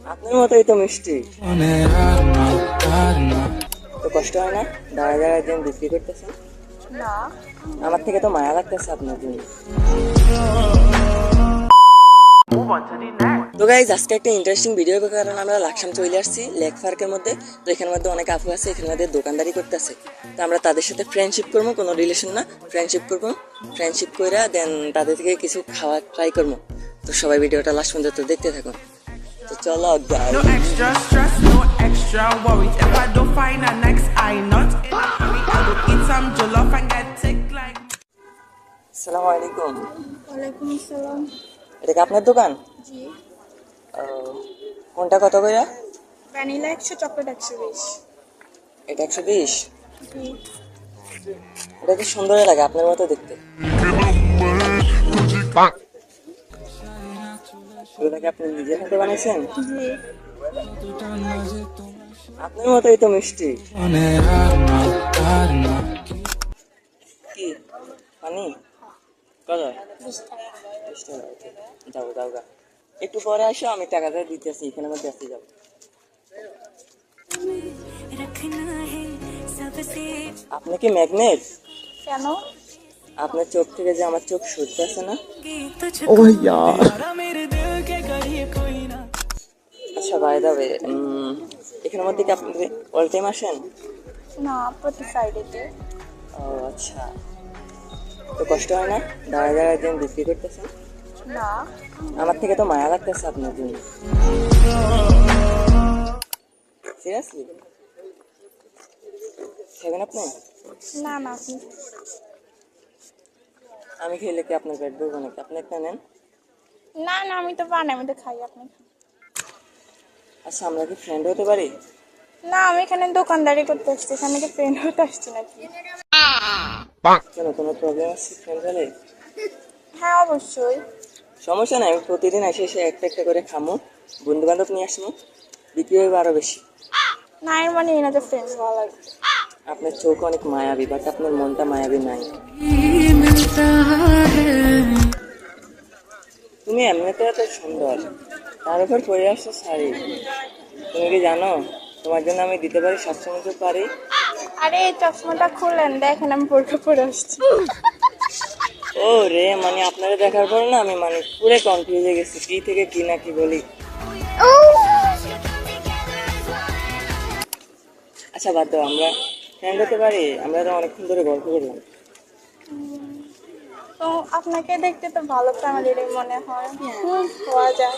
আপনার মতোই তো মিষ্টি। তো কষ্ট হয় না দাঁড়ায় দাঁড়ায় দিন বিক্রি করতেছেন? না। আমার থেকে তো মায়া লাগতেছে আপনার জন্য। তো গাইজ আজকে একটা ইন্টারেস্টিং ভিডিও হবে, কারণ আমরা লাকসাম চলে আসছি লেক পার্কের মধ্যে। তো এখানের মধ্যে অনেক আপু আছে, এখানে মধ্যে দোকানদারি করতেছে। তো আমরা তাদের সাথে ফ্রেন্ডশিপ করবো, কোনো রিলেশন না, ফ্রেন্ডশিপ করবো। ফ্রেন্ডশিপ করে দেন তাদের থেকে কিছু খাওয়া ট্রাই করবো। তো সবাই ভিডিওটা লাস্ট পর্যন্ত দেখতে থাকুন। তো চলো guys। No extra stress, no extra worries. If I don't find a next, I not in a hurry. I go eat some jollof and get sick like. আসসালামু আলাইকুম। ওয়ালাইকুম আসসালাম। এটা কি আপনার দোকান? জি। কোনটা কত করে? Vanilla 100, chocolate 120। এটা 120। জি। এটা কি সুন্দর লাগে আপনার মতো দেখতে। এগুলো কি আপনি নিজের হাতে বানাইছেন? জি। আপনার মতোই তো মিষ্টি। কি পানি কত? 20 টাকা। যাও যাও গা, একটু পরে আসো, আমি টাকাটা দিতেছি, এখানে মধ্যে আসতে যাবো। আপনি কি ম্যাগনেট? কেন? আপনার চোখ থেকে যে আমার চোখ সরতে আছে না। আচ্ছা বাই দা ওয়ে, এখানের মধ্যে কি আপনি অল টাইম আসেন? না, প্রতি ফ্রাইডেতে। ও আচ্ছা। তো কষ্ট হয় না দাঁড়ায় দাঁড়ায় দিন বিক্রি করতেছেন? না। আমার থেকে তো মায়া লাগতেছে আপনার জন্য। সিরিয়াসলি খাবেন আপনি? না না, আপনি। আমি খেলে কি আপনার পেট ভরবো নাকি? আপনি একটা নেন। না না, আমি তো বানাই, আমি তো খাই, আপনি খান। আচ্ছা আমরা কি ফ্রেন্ড হতে পারি? না, আমি এখানে দোকানদারি করতে আসছি, এখানে কি ফ্রেন্ড হতে আসছি নাকি? কেন, কোনো প্রবলেম আছে ফ্রেন্ড হলে? হ্যাঁ অবশ্যই। সমস্যা নাই, আমি প্রতিদিন এসে এসে একটা একটা করে খামো, বন্ধু বান্ধব নিয়ে আসবো, বিক্রি হবে আরো বেশি। না, এর মানে এই না যে ফ্রেন্ড ভালো লাগে। আপনার চোখ অনেক মায়াবী, বাট আপনার মনটা মায়াবী নাই। তুমি এমনিতে এত সুন্দর, তার উপর পরে আসছো শাড়ি। তুমি কি জানো তোমার জন্য আমি দিতে পারি সবসময় তো পারি। আরে এই চশমাটা খুলেন, দেখেন আমি বোরকা পরে আসছি। ও রে, মানে আপনারা দেখার পর না আমি মানে পুরো কনফিউজ হয়ে গেছি, কি থেকে কি না কি বলি। আচ্ছা বাদ দাও, আমরা ফ্রেন্ড হতে পারি? আমরা তো অনেকক্ষণ ধরে গল্প করলাম। তো আপনাকে দেখতে তো ভালো ফ্যামিলিরই মনে হয়। হওয়া যায়।